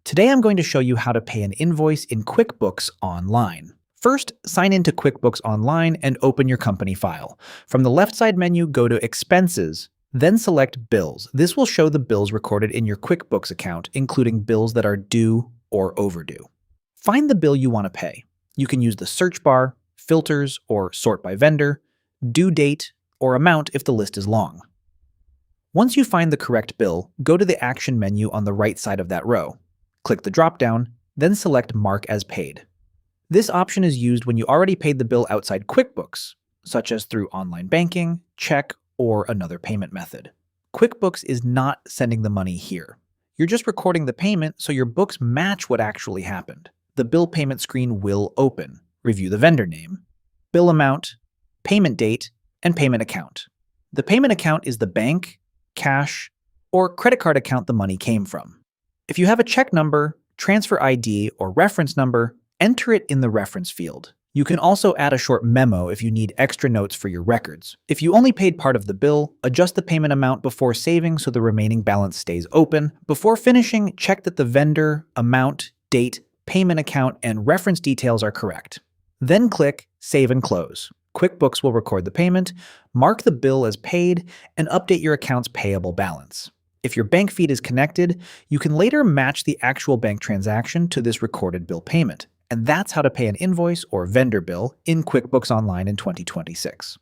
Today I'm going to show you how to pay an invoice in QuickBooks Online. First, sign into QuickBooks Online and open your company file. From the left side menu, go to Expenses, then select Bills. This will show the bills recorded in your QuickBooks account, including bills that are due or overdue. Find the bill you want to pay. You can use the search bar, filters, or sort by vendor, due date, or amount if the list is long. Once you find the correct bill, go to the Action menu on the right side of that row. Click the drop-down, then select Mark as Paid. This option is used when you already paid the bill outside QuickBooks, such as through online banking, check, or another payment method. QuickBooks is not sending the money here. You're just recording the payment so your books match what actually happened. The bill payment screen will open. Review the vendor name, bill amount, payment date, and payment account. The payment account is the bank, cash, or credit card account the money came from. If you have a check number, transfer ID, or reference number, enter it in the reference field. You can also add a short memo if you need extra notes for your records. If you only paid part of the bill, adjust the payment amount before saving so the remaining balance stays open. Before finishing, check that the vendor, amount, date, payment account, and reference details are correct. Then click Save and Close. QuickBooks will record the payment, mark the bill as paid, and update your account's payable balance. If your bank feed is connected, you can later match the actual bank transaction to this recorded bill payment. And that's how to pay an invoice or vendor bill in QuickBooks Online in 2026.